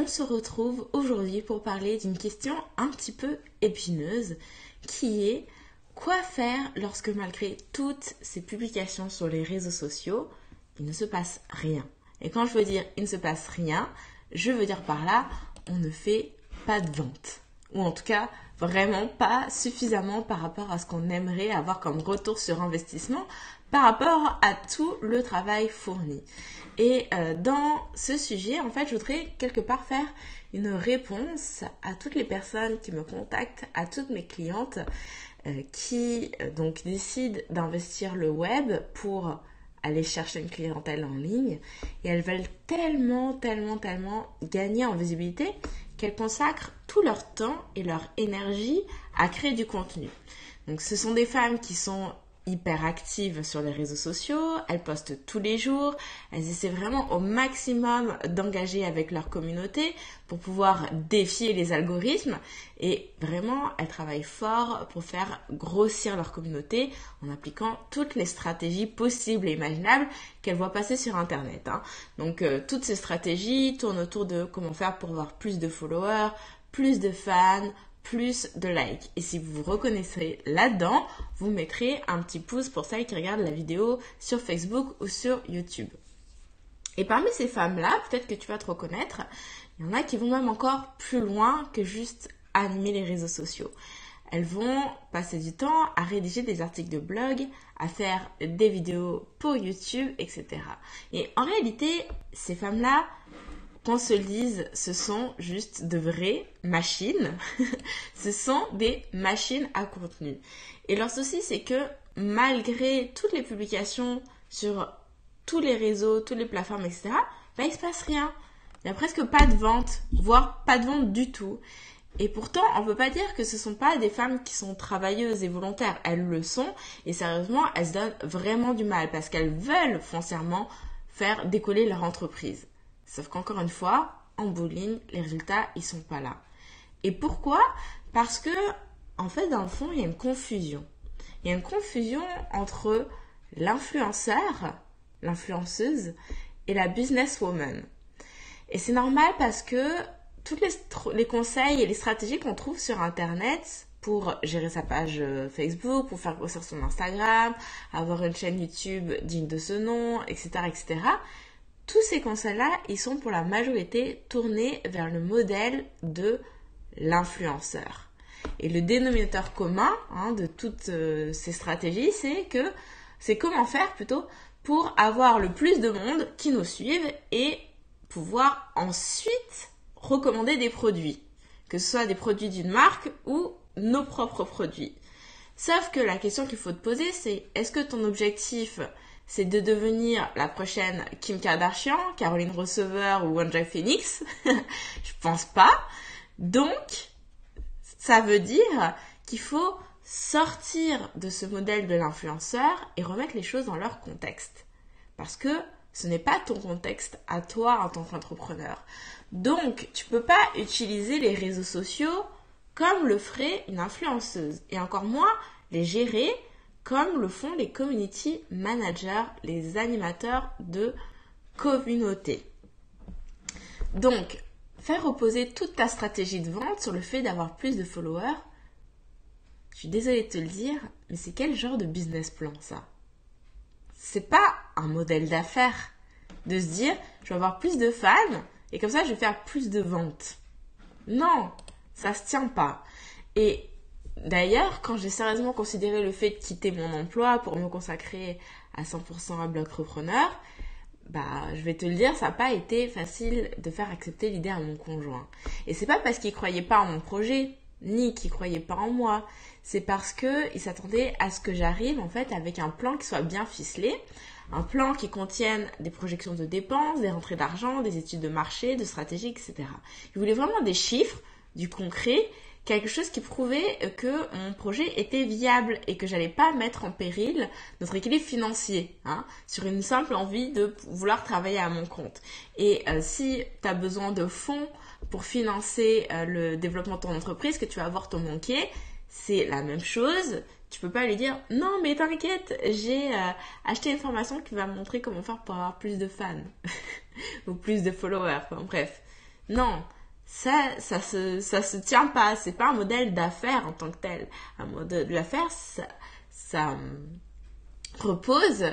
on se retrouve aujourd'hui pour parler d'une question un petit peu épineuse qui est quoi faire lorsque malgré toutes ces publications sur les réseaux sociaux, il ne se passe rien. Et quand je veux dire il ne se passe rien, je veux dire par là, on ne fait pas de vente. Ou en tout cas, vraiment pas suffisamment par rapport à ce qu'on aimerait avoir comme retour sur investissement par rapport à tout le travail fourni. Et dans ce sujet, en fait, je voudrais quelque part faire une réponse à toutes les personnes qui me contactent, à toutes mes clientes qui donc décident d'investir le web pour aller chercher une clientèle en ligne. Et elles veulent tellement gagner en visibilité qu'elles consacrent tout leur temps et leur énergie à créer du contenu. Donc ce sont des femmes qui sont hyper actives sur les réseaux sociaux, elles postent tous les jours, elles essaient vraiment au maximum d'engager avec leur communauté pour pouvoir défier les algorithmes et vraiment elles travaillent fort pour faire grossir leur communauté en appliquant toutes les stratégies possibles et imaginables qu'elles voient passer sur internet. Donc toutes ces stratégies tournent autour de comment faire pour avoir plus de followers, plus de fans, plus de likes. Et si vous vous reconnaissez là-dedans, vous mettrez un petit pouce pour celles qui regardent la vidéo sur Facebook ou sur YouTube. Et parmi ces femmes-là, peut-être que tu vas te reconnaître, il y en a qui vont même encore plus loin que juste animer les réseaux sociaux. Elles vont passer du temps à rédiger des articles de blog, à faire des vidéos pour YouTube, etc. Et en réalité, ces femmes-là, qu'on se le dise, ce sont juste de vraies machines. Ce sont des machines à contenu. Et leur souci, c'est que malgré toutes les publications sur tous les réseaux, toutes les plateformes, etc., il se passe rien. Il n'y a presque pas de vente, voire pas de vente du tout. Et pourtant, on ne peut pas dire que ce ne sont pas des femmes qui sont travailleuses et volontaires. Elles le sont. Et sérieusement, elles se donnent vraiment du mal parce qu'elles veulent foncièrement faire décoller leur entreprise. Sauf qu'encore une fois, en bout de ligne, les résultats, ils sont pas là. Et pourquoi ? Parce que, en fait, dans le fond, il y a une confusion. Il y a une confusion entre l'influenceur, l'influenceuse et la businesswoman. Et c'est normal parce que tous les conseils et les stratégies qu'on trouve sur Internet pour gérer sa page Facebook, pour faire grossir son Instagram, avoir une chaîne YouTube digne de ce nom, etc., etc., tous ces conseils-là, ils sont pour la majorité tournés vers le modèle de l'influenceur. Et le dénominateur commun de toutes ces stratégies, c'est comment faire plutôt pour avoir le plus de monde qui nous suivent et pouvoir ensuite recommander des produits, que ce soit des produits d'une marque ou nos propres produits. Sauf que la question qu'il faut te poser, c'est est-ce que ton objectif c'est de devenir la prochaine Kim Kardashian, Caroline Receveur ou André Phoenix? Je pense pas. Donc, ça veut dire qu'il faut sortir de ce modèle de l'influenceur et remettre les choses dans leur contexte. Parce que ce n'est pas ton contexte à toi en tant qu'entrepreneur. Donc, tu peux pas utiliser les réseaux sociaux comme le ferait une influenceuse. Et encore moins les gérer comme le font les community managers, les animateurs de communauté. Donc, faire reposer toute ta stratégie de vente sur le fait d'avoir plus de followers, je suis désolée de te le dire, mais c'est quel genre de business plan ça ? C'est pas un modèle d'affaires de se dire je vais avoir plus de fans et comme ça je vais faire plus de ventes. Non, ça se tient pas. Et d'ailleurs, quand j'ai sérieusement considéré le fait de quitter mon emploi pour me consacrer à 100% à Blogpreneur, je vais te le dire, ça n'a pas été facile de faire accepter l'idée à mon conjoint. Et c'est pas parce qu'il croyait pas en mon projet, ni qu'il croyait pas en moi. C'est parce que il s'attendait à ce que j'arrive, en fait, avec un plan qui soit bien ficelé, un plan qui contienne des projections de dépenses, des rentrées d'argent, des études de marché, de stratégie, etc. Il voulait vraiment des chiffres, du concret, quelque chose qui prouvait que mon projet était viable et que j'allais pas mettre en péril notre équilibre financier sur une simple envie de vouloir travailler à mon compte. Et si tu as besoin de fonds pour financer le développement de ton entreprise, que tu vas voir ton banquier, c'est la même chose. Tu peux pas lui dire « Non, mais t'inquiète, j'ai acheté une formation qui va me montrer comment faire pour avoir plus de fans. » ou plus de followers, enfin bref. Non, ça se tient pas. C'est pas un modèle d'affaires en tant que tel. Un modèle d'affaires, ça repose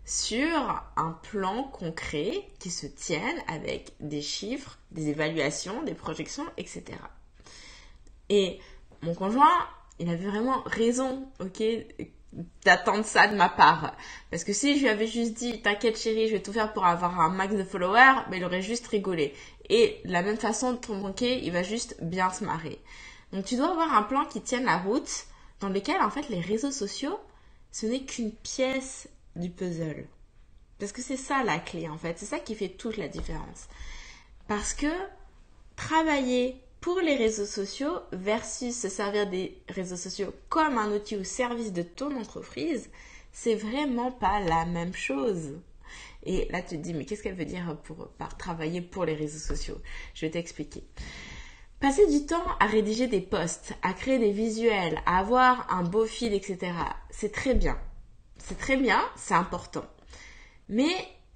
sur un plan concret qui se tienne avec des chiffres, des évaluations, des projections, etc. Et mon conjoint, il avait vraiment raison, ok, d'attendre ça de ma part. Parce que si je lui avais juste dit, t'inquiète chérie, je vais tout faire pour avoir un max de followers, il aurait juste rigolé. Et de la même façon, ton banquier, il va juste bien se marrer. Donc tu dois avoir un plan qui tienne la route, dans lequel en fait les réseaux sociaux, ce n'est qu'une pièce du puzzle. Parce que c'est ça la clé en fait, c'est ça qui fait toute la différence. Parce que travailler pour les réseaux sociaux versus se servir des réseaux sociaux comme un outil au service de ton entreprise, c'est vraiment pas la même chose. Et là, tu te dis, mais qu'est-ce qu'elle veut dire par travailler pour les réseaux sociaux? Je vais t'expliquer. Passer du temps à rédiger des posts, à créer des visuels, à avoir un beau feed, etc. C'est très bien. C'est très bien, c'est important. Mais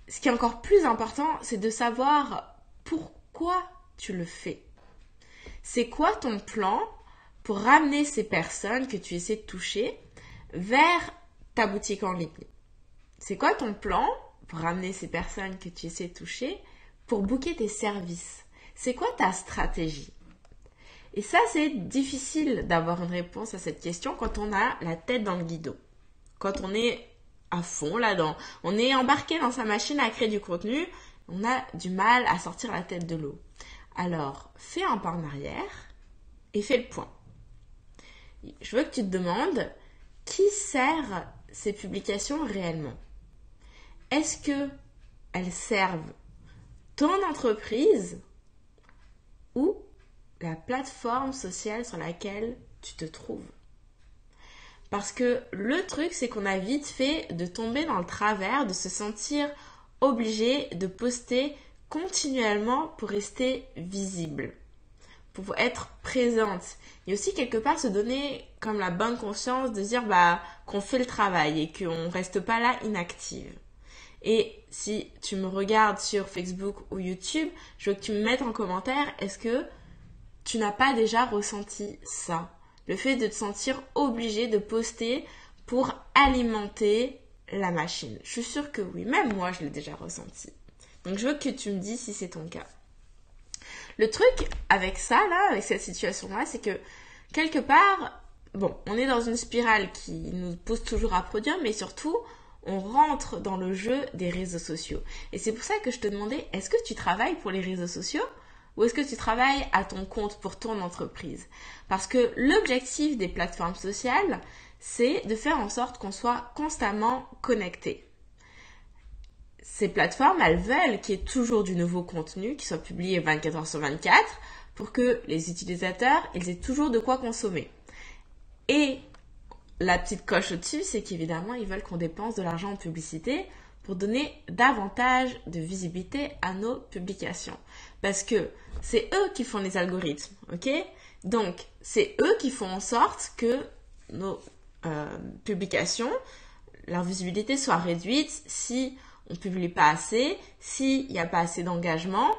ce qui est encore plus important, c'est de savoir pourquoi tu le fais. C'est quoi ton plan pour ramener ces personnes que tu essaies de toucher vers ta boutique en ligne? C'est quoi ton plan pour ramener ces personnes que tu essaies de toucher pour booker tes services? C'est quoi ta stratégie? Et ça, c'est difficile d'avoir une réponse à cette question quand on a la tête dans le guidon. Quand on est à fond là-dedans, on est embarqué dans sa machine à créer du contenu, on a du mal à sortir la tête de l'eau. Alors, fais un pas en arrière et fais le point. Je veux que tu te demandes qui sert ces publications réellement. Est-ce que elles servent ton entreprise ou la plateforme sociale sur laquelle tu te trouves? Parce que le truc, c'est qu'on a vite fait de tomber dans le travers, de se sentir obligé de poster continuellement pour rester visible, pour être présente. Et aussi quelque part se donner comme la bonne conscience de dire qu'on fait le travail et qu'on reste pas là inactive. Et si tu me regardes sur Facebook ou YouTube, je veux que tu me mettes en commentaire, est-ce que tu n'as pas déjà ressenti ça? Le fait de te sentir obligé de poster pour alimenter la machine. Je suis sûre que oui, même moi je l'ai déjà ressenti. Donc je veux que tu me dises si c'est ton cas. Le truc avec ça, là, avec cette situation-là, c'est que quelque part, on est dans une spirale qui nous pousse toujours à produire, mais surtout, on rentre dans le jeu des réseaux sociaux. Et c'est pour ça que je te demandais, est-ce que tu travailles pour les réseaux sociaux ou est-ce que tu travailles à ton compte pour ton entreprise? Parce que l'objectif des plateformes sociales, c'est de faire en sorte qu'on soit constamment connecté. Ces plateformes, elles veulent qu'il y ait toujours du nouveau contenu qui soit publié 24 heures sur 24 pour que les utilisateurs, ils aient toujours de quoi consommer. Et la petite coche au-dessus, c'est qu'évidemment, ils veulent qu'on dépense de l'argent en publicité pour donner davantage de visibilité à nos publications. Parce que c'est eux qui font les algorithmes, ok? Donc, c'est eux qui font en sorte que nos publications, leur visibilité soit réduite si on ne publie pas assez, s'il n'y a pas assez d'engagement,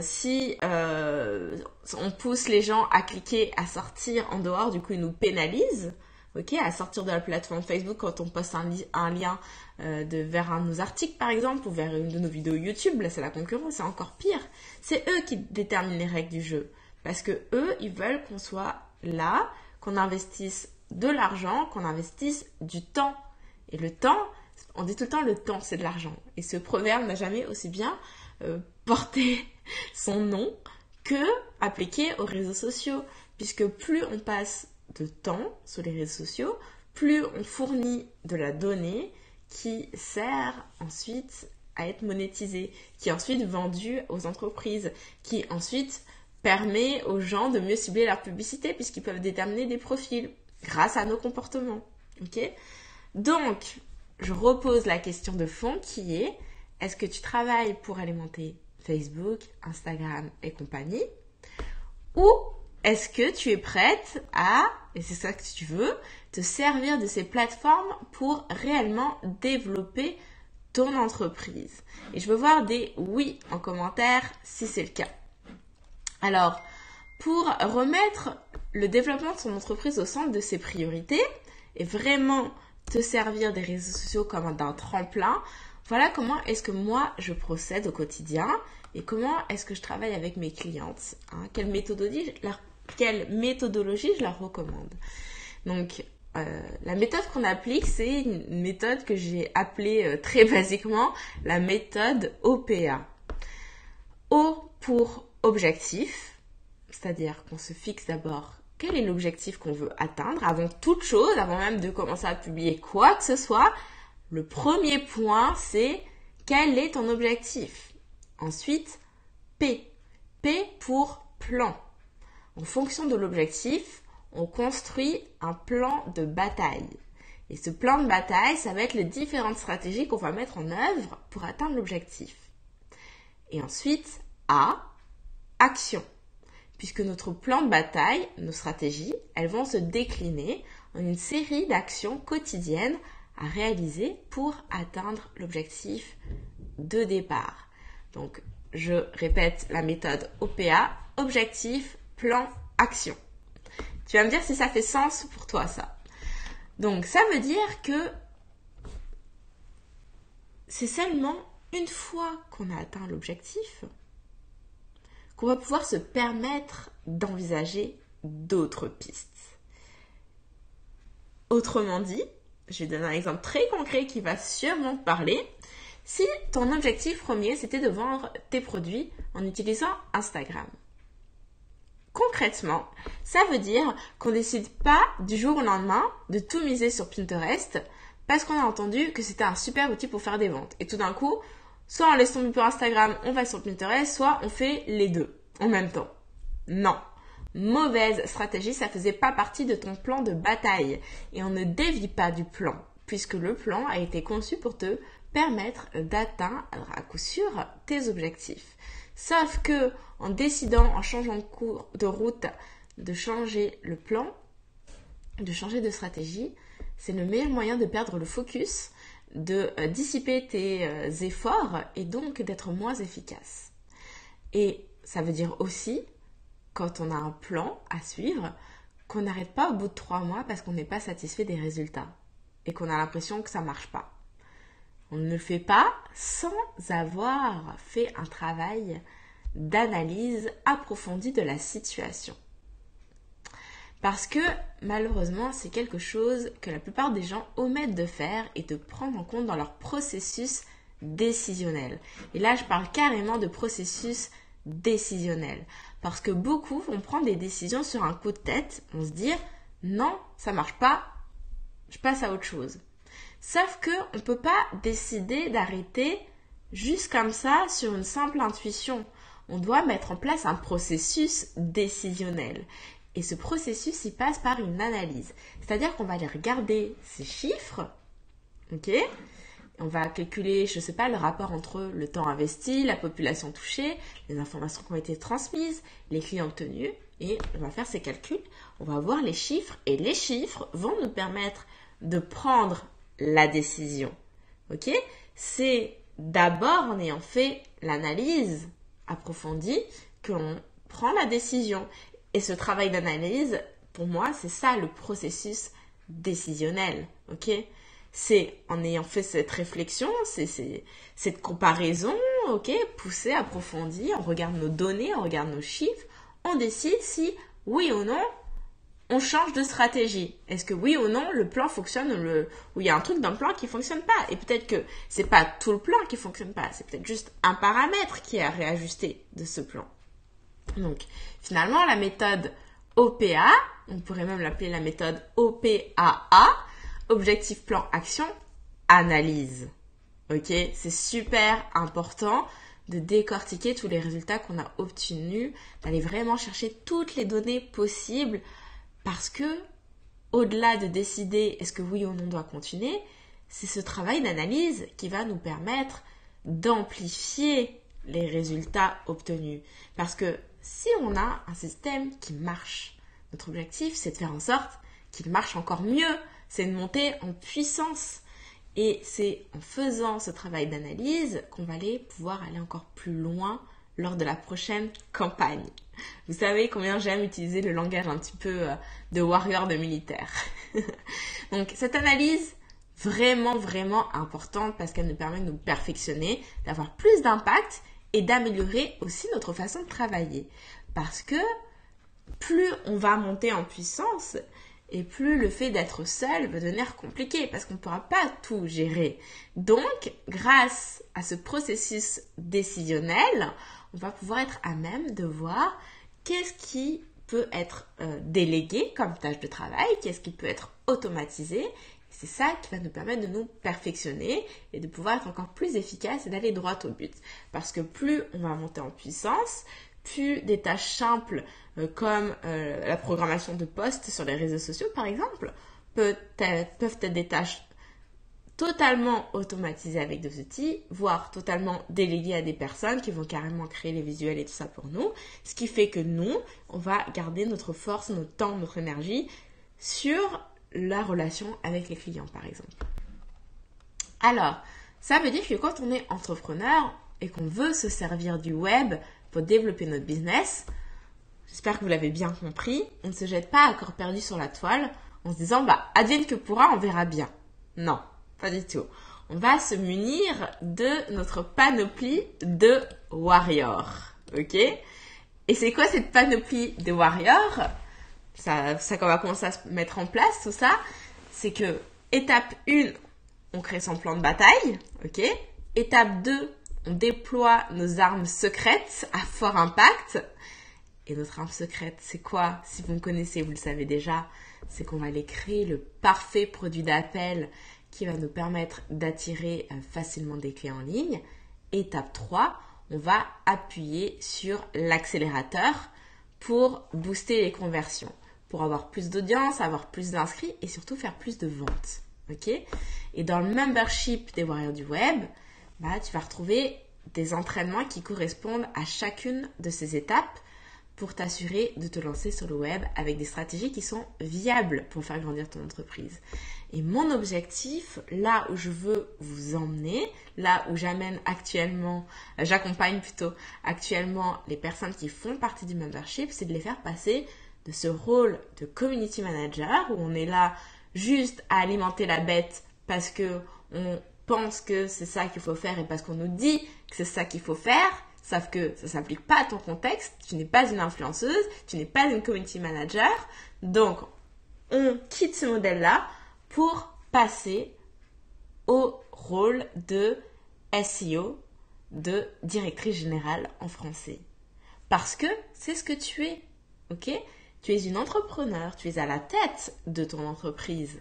si on pousse les gens à cliquer, à sortir en dehors, du coup ils nous pénalisent, ok, à sortir de la plateforme Facebook quand on poste un lien vers un de nos articles par exemple, ou vers une de nos vidéos YouTube. Là c'est la concurrence, c'est encore pire. C'est eux qui déterminent les règles du jeu, parce que eux ils veulent qu'on soit là, qu'on investisse de l'argent, qu'on investisse du temps. Et le temps, on dit tout le temps le temps c'est de l'argent. Et ce proverbe n'a jamais aussi bien porté son nom que appliqué aux réseaux sociaux, puisque plus on passe de temps sur les réseaux sociaux, plus on fournit de la donnée qui sert ensuite à être monétisée, qui est ensuite vendue aux entreprises, qui ensuite permet aux gens de mieux cibler leur publicité puisqu'ils peuvent déterminer des profils grâce à nos comportements. Ok ? Donc, je repose la question de fond qui est, est-ce que tu travailles pour alimenter Facebook, Instagram et compagnie, ou est-ce que tu es prête à, et c'est ça que tu veux, te servir de ces plateformes pour réellement développer ton entreprise? Et je veux voir des oui en commentaire si c'est le cas. Alors, pour remettre le développement de son entreprise au centre de ses priorités et vraiment te servir des réseaux sociaux comme d'un tremplin. Voilà comment est-ce que moi je procède au quotidien et comment est-ce que je travaille avec mes clientes. Quelle méthodologie je leur recommande. Donc, la méthode qu'on applique, c'est une méthode que j'ai appelée très basiquement la méthode OPA. O pour objectif, c'est-à-dire qu'on se fixe d'abord quel est l'objectif qu'on veut atteindre avant toute chose, avant même de commencer à publier quoi que ce soit. Le premier point, c'est quel est ton objectif. Ensuite, P. P pour plan. En fonction de l'objectif, on construit un plan de bataille. Et ce plan de bataille, ça va être les différentes stratégies qu'on va mettre en œuvre pour atteindre l'objectif. Et ensuite, A, action. Puisque notre plan de bataille, nos stratégies, elles vont se décliner en une série d'actions quotidiennes à réaliser pour atteindre l'objectif de départ. Donc, je répète la méthode OPA, objectif, plan, action. Tu vas me dire si ça fait sens pour toi, ça. Donc, ça veut dire que c'est seulement une fois qu'on a atteint l'objectif qu'on va pouvoir se permettre d'envisager d'autres pistes. Autrement dit, je vais donner un exemple très concret qui va sûrement te parler. Si ton objectif premier, c'était de vendre tes produits en utilisant Instagram. Concrètement, ça veut dire qu'on ne décide pas du jour au lendemain de tout miser sur Pinterest parce qu'on a entendu que c'était un super outil pour faire des ventes. Et tout d'un coup, soit on laisse tomber pour Instagram, on va sur Pinterest, soit on fait les deux en même temps. Non. Mauvaise stratégie, ça faisait pas partie de ton plan de bataille. Et on ne dévie pas du plan, puisque le plan a été conçu pour te permettre d'atteindre à coup sûr tes objectifs. Sauf que en décidant, en changeant de cours de route, de changer le plan, de changer de stratégie, c'est le meilleur moyen de perdre le focus, de dissiper tes efforts et donc d'être moins efficace. Et ça veut dire aussi, quand on a un plan à suivre, qu'on n'arrête pas au bout de 3 mois parce qu'on n'est pas satisfait des résultats et qu'on a l'impression que ça ne marche pas. On ne le fait pas sans avoir fait un travail d'analyse approfondie de la situation. Parce que malheureusement, c'est quelque chose que la plupart des gens omettent de faire et de prendre en compte dans leur processus décisionnel. Et là, je parle carrément de processus décisionnel. Parce que beaucoup vont prendre des décisions sur un coup de tête, vont se dire « Non, ça marche pas, je passe à autre chose ». Sauf qu'on ne peut pas décider d'arrêter juste comme ça sur une simple intuition. On doit mettre en place un processus décisionnel. Et ce processus, il passe par une analyse. C'est-à-dire qu'on va aller regarder ces chiffres, ok ? On va calculer, je ne sais pas, le rapport entre le temps investi, la population touchée, les informations qui ont été transmises, les clients obtenus, et on va faire ces calculs. On va voir les chiffres, et les chiffres vont nous permettre de prendre la décision. Ok ? C'est d'abord en ayant fait l'analyse approfondie qu'on prend la décision. Et ce travail d'analyse, pour moi, c'est ça le processus décisionnel. Ok ? C'est en ayant fait cette réflexion, c'est cette comparaison, ok, poussée, approfondie, on regarde nos données, on regarde nos chiffres, on décide si, oui ou non, on change de stratégie. Est-ce que oui ou non, le plan fonctionne ou il y a un truc dans le plan qui ne fonctionne pas. Et peut-être que c'est pas tout le plan qui ne fonctionne pas, c'est peut-être juste un paramètre qui est à réajuster de ce plan. Donc, finalement, la méthode OPA, on pourrait même l'appeler la méthode OPAA, objectif, plan, action, analyse. Ok, c'est super important de décortiquer tous les résultats qu'on a obtenus, d'aller vraiment chercher toutes les données possibles parce que, au-delà de décider est-ce que oui ou non on doit continuer, c'est ce travail d'analyse qui va nous permettre d'amplifier les résultats obtenus. Parce que si on a un système qui marche, notre objectif c'est de faire en sorte qu'il marche encore mieux, c'est de monter en puissance. Et c'est en faisant ce travail d'analyse qu'on va pouvoir aller encore plus loin lors de la prochaine campagne. Vous savez combien j'aime utiliser le langage un petit peu de warrior de militaire. Donc cette analyse, vraiment, vraiment importante parce qu'elle nous permet de nous perfectionner, d'avoir plus d'impact et d'améliorer aussi notre façon de travailler. Parce que plus on va monter en puissance et plus le fait d'être seul va devenir compliqué parce qu'on ne pourra pas tout gérer. Donc, grâce à ce processus décisionnel, on va pouvoir être à même de voir qu'est-ce qui peut être délégué comme tâche de travail, qu'est-ce qui peut être automatisé. C'est ça qui va nous permettre de nous perfectionner et de pouvoir être encore plus efficace et d'aller droit au but. Parce que plus on va monter en puissance, plus des tâches simples comme la programmation de posts sur les réseaux sociaux par exemple, peuvent être des tâches totalement automatisées avec des outils, voire totalement déléguées à des personnes qui vont carrément créer les visuels et tout ça pour nous. Ce qui fait que nous, on va garder notre force, notre temps, notre énergie sur la relation avec les clients par exemple. Alors, ça veut dire que quand on est entrepreneur et qu'on veut se servir du web pour développer notre business, j'espère que vous l'avez bien compris, on ne se jette pas à corps perdu sur la toile en se disant advienne que pourra, on verra bien. Non, pas du tout. On va se munir de notre panoplie de warriors, ok? Et c'est quoi cette panoplie de warriors? Ça qu'on va commencer à se mettre en place, tout ça, c'est que étape 1, on crée son plan de bataille, ok? Étape 2, on déploie nos armes secrètes à fort impact. Et notre arme secrète, c'est quoi? Si vous me connaissez, vous le savez déjà, c'est qu'on va aller créer le parfait produit d'appel qui va nous permettre d'attirer facilement des clients en ligne. Étape 3, on va appuyer sur l'accélérateur pour booster les conversions, pour avoir plus d'audience, avoir plus d'inscrits et surtout faire plus de ventes. Ok? Et dans le membership des Warriors du Web, tu vas retrouver des entraînements qui correspondent à chacune de ces étapes pour t'assurer de te lancer sur le web avec des stratégies qui sont viables pour faire grandir ton entreprise. Et mon objectif, là où je veux vous emmener, là où j'accompagne actuellement les personnes qui font partie du membership, c'est de les faire passer de ce rôle de community manager où on est là juste à alimenter la bête parce que on pense que c'est ça qu'il faut faire et parce qu'on nous dit que c'est ça qu'il faut faire, sauf que ça ne s'applique pas à ton contexte, tu n'es pas une influenceuse, tu n'es pas une community manager, donc on quitte ce modèle-là pour passer au rôle de SEO, de directrice générale en français. Parce que c'est ce que tu es, ok? Tu es une entrepreneur, tu es à la tête de ton entreprise.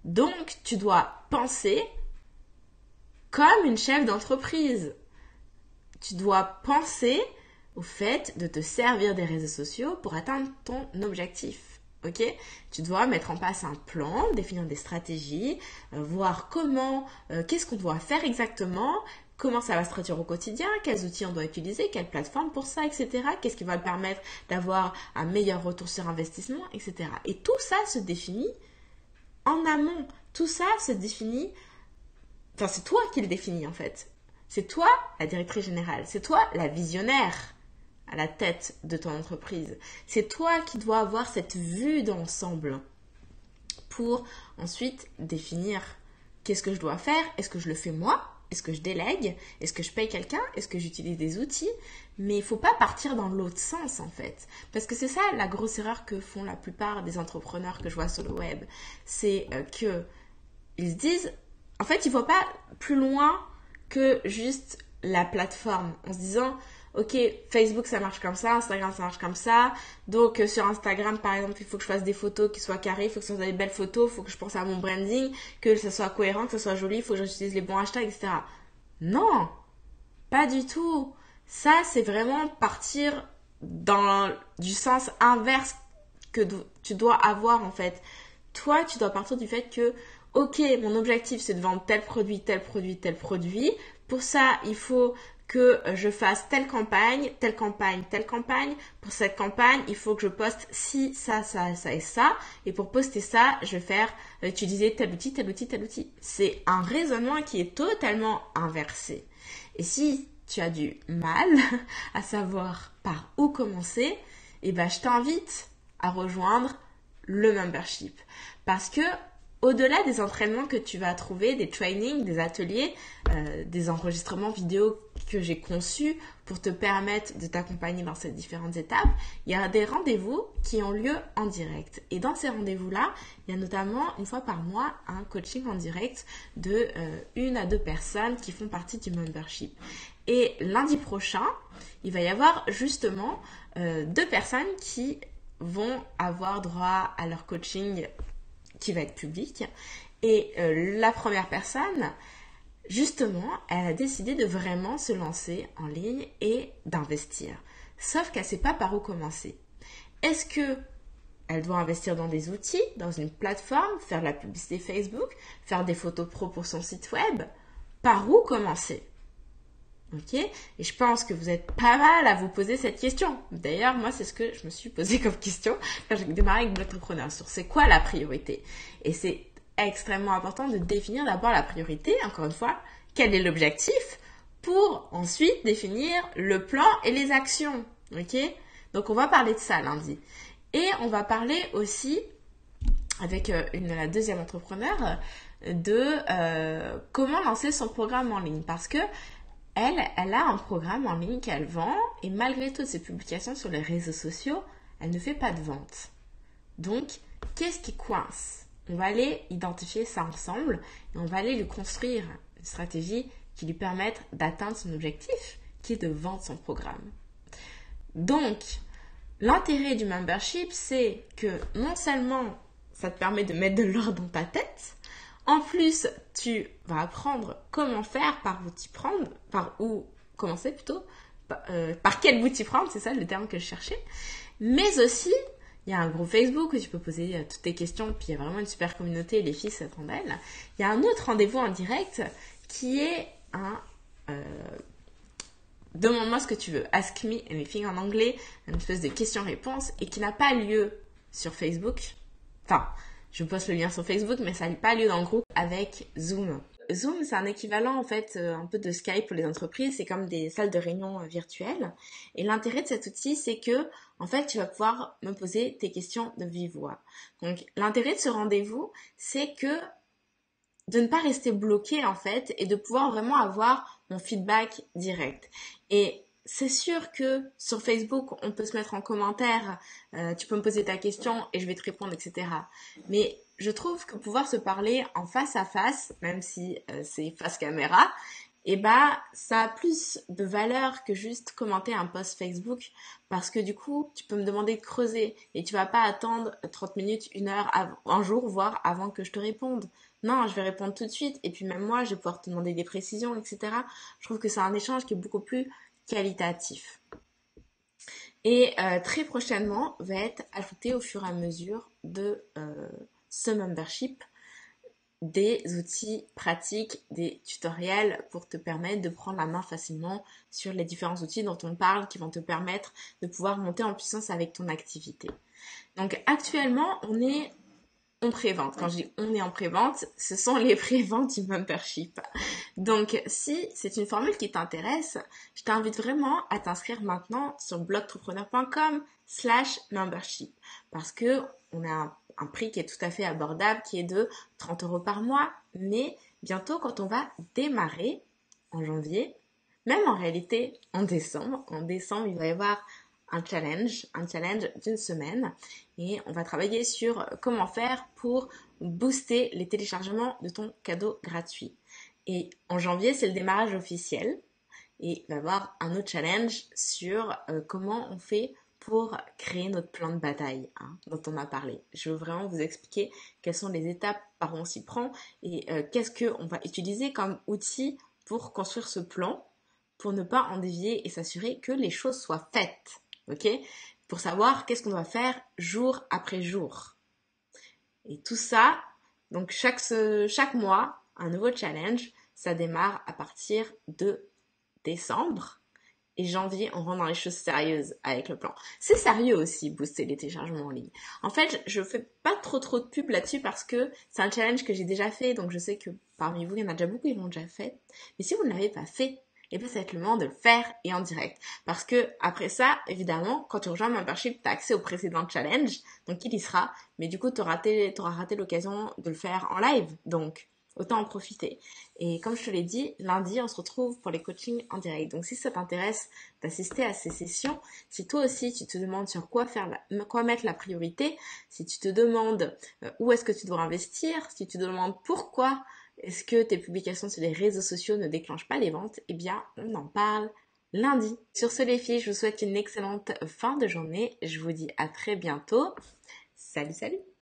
Donc, tu dois penser comme une chef d'entreprise. Tu dois penser au fait de te servir des réseaux sociaux pour atteindre ton objectif. Ok? Tu dois mettre en place un plan, définir des stratégies, voir qu'est-ce qu'on doit faire exactement, comment ça va se traduire au quotidien, quels outils on doit utiliser, quelle plateforme pour ça, etc. Qu'est-ce qui va te permettre d'avoir un meilleur retour sur investissement, etc. Et tout ça se définit en amont. Tout ça se définit, c'est toi qui le définis en fait. C'est toi la directrice générale, c'est toi la visionnaire à la tête de ton entreprise. C'est toi qui dois avoir cette vue d'ensemble pour ensuite définir qu'est-ce que je dois faire, est-ce que je le fais moi, est-ce que je délègue, est-ce que je paye quelqu'un, est-ce que j'utilise des outils, mais il ne faut pas partir dans l'autre sens en fait. Parce que c'est ça la grosse erreur que font la plupart des entrepreneurs que je vois sur le web. C'est qu'ils se disent, en fait, ils ne voient pas plus loin que juste la plateforme en se disant ok, Facebook ça marche comme ça, Instagram ça marche comme ça, donc sur Instagram par exemple il faut que je fasse des photos qui soient carrées, il faut que ce soit des belles photos, il faut que je pense à mon branding, que ça soit cohérent, que ça soit joli, il faut que j'utilise les bons hashtags, etc. Non, pas du tout. Ça c'est vraiment partir du sens inverse que tu dois avoir en fait. Toi tu dois partir du fait que ok, mon objectif c'est de vendre tel produit, tel produit, tel produit. Pour ça, il faut que je fasse telle campagne, telle campagne, telle campagne. Pour cette campagne, il faut que je poste ci, ça, ça, ça et ça. Et pour poster ça, je vais utiliser tel outil, tel outil, tel outil. C'est un raisonnement qui est totalement inversé. Et si tu as du mal à savoir par où commencer, je t'invite à rejoindre le membership. Parce que au-delà des entraînements que tu vas trouver, des trainings, des ateliers, des enregistrements vidéo que j'ai conçus pour te permettre de t'accompagner dans ces différentes étapes, il y a des rendez-vous qui ont lieu en direct. Et dans ces rendez-vous-là, il y a notamment une fois par mois un coaching en direct de 1 à 2 personnes qui font partie du membership. Et lundi prochain, il va y avoir justement 2 personnes qui vont avoir droit à leur coaching qui va être public. Et la première personne, justement, elle a décidé de vraiment se lancer en ligne et d'investir. Sauf qu'elle ne sait pas par où commencer. Est-ce que elle doit investir dans des outils, dans une plateforme, faire de la publicité Facebook, faire des photos pro pour son site web? Par où commencer? Ok? Et je pense que vous êtes pas mal à vous poser cette question. D'ailleurs, moi, c'est ce que je me suis posé comme question quand j'ai démarré avec Blocktrepreneur sur c'est quoi la priorité. Et c'est extrêmement important de définir d'abord la priorité, encore une fois, quel est l'objectif, pour ensuite définir le plan et les actions. Ok? Donc, on va parler de ça lundi. Et on va parler aussi, avec la deuxième entrepreneur, de comment lancer son programme en ligne. Parce que elle a un programme en ligne qu'elle vend et malgré toutes ses publications sur les réseaux sociaux, elle ne fait pas de vente. Donc, qu'est-ce qui coince? On va aller identifier ça ensemble et on va aller lui construire une stratégie qui lui permette d'atteindre son objectif, qui est de vendre son programme. Donc, l'intérêt du membership, c'est que non seulement ça te permet de mettre de l'ordre dans ta tête, en plus, tu vas apprendre comment faire, par où t'y prendre, par où commencer plutôt, par quel bout t'y prendre, c'est ça le terme que je cherchais. Mais aussi, il y a un groupe Facebook où tu peux poser toutes tes questions, puis il y a vraiment une super communauté, les filles s'attendent d'elles. Il y a un autre rendez-vous en direct qui est un demande-moi ce que tu veux, ask me anything en anglais, une espèce de question-réponse, et qui n'a pas lieu sur Facebook. Enfin, je poste le lien sur Facebook, mais ça n'a pas lieu dans le groupe avec Zoom. Zoom, c'est un équivalent en fait un peu de Skype pour les entreprises. C'est comme des salles de réunion virtuelles. Et l'intérêt de cet outil, c'est que en fait, tu vas pouvoir me poser tes questions de vive voix. Donc, l'intérêt de ce rendez-vous, c'est que de ne pas rester bloqué en fait et de pouvoir vraiment avoir mon feedback direct. Et c'est sûr que sur Facebook, on peut se mettre en commentaire, tu peux me poser ta question et je vais te répondre, etc. Mais je trouve que pouvoir se parler en face à face, même si c'est face caméra, ça a plus de valeur que juste commenter un post Facebook parce que du coup, tu peux me demander de creuser et tu vas pas attendre 30 minutes, 1 heure, un jour, voire avant que je te réponde. Non, je vais répondre tout de suite et puis même moi, je vais pouvoir te demander des précisions, etc. Je trouve que c'est un échange qui est beaucoup plus qualitatif. Et très prochainement va être ajouté au fur et à mesure de ce membership des outils pratiques, des tutoriels pour te permettre de prendre la main facilement sur les différents outils dont on parle qui vont te permettre de pouvoir monter en puissance avec ton activité. Donc actuellement, on est en pré-vente. Quand je dis on est en pré-vente, ce sont les pré-ventes du membership. Donc, si c'est une formule qui t'intéresse, je t'invite vraiment à t'inscrire maintenant sur blogentrepreneur.com/membership parce que on a un prix qui est tout à fait abordable, qui est de 30 € par mois. Mais bientôt, quand on va démarrer en janvier, même en réalité en décembre, il va y avoir un challenge d'une semaine et on va travailler sur comment faire pour booster les téléchargements de ton cadeau gratuit. Et en janvier, c'est le démarrage officiel et il va y avoir un autre challenge sur comment on fait pour créer notre plan de bataille dont on a parlé. Je veux vraiment vous expliquer quelles sont les étapes par où on s'y prend et qu'est-ce qu'on va utiliser comme outil pour construire ce plan pour ne pas en dévier et s'assurer que les choses soient faites. Ok, pour savoir qu'est-ce qu'on doit faire jour après jour. Et tout ça, donc chaque mois, un nouveau challenge, ça démarre à partir de décembre. Et janvier, on rentre dans les choses sérieuses avec le plan. C'est sérieux aussi, booster les téléchargements en ligne. En fait, je fais pas trop de pub là-dessus parce que c'est un challenge que j'ai déjà fait. Donc je sais que parmi vous, il y en a déjà beaucoup qui l'ont déjà fait. Mais si vous ne l'avez pas fait, et bien ça va être le moment de le faire et en direct. Parce que après ça, évidemment, quand tu rejoins Membership, tu as accès au précédent challenge, donc il y sera, mais du coup tu auras raté l'occasion de le faire en live, donc autant en profiter. Et comme je te l'ai dit, lundi, on se retrouve pour les coachings en direct. Donc si ça t'intéresse d'assister à ces sessions, si toi aussi tu te demandes sur quoi mettre la priorité, si tu te demandes où est-ce que tu dois investir, si tu te demandes pourquoi est-ce que tes publications sur les réseaux sociaux ne déclenchent pas les ventes, eh bien on en parle lundi. Sur ce les filles, je vous souhaite une excellente fin de journée. Je vous dis à très bientôt. Salut, salut!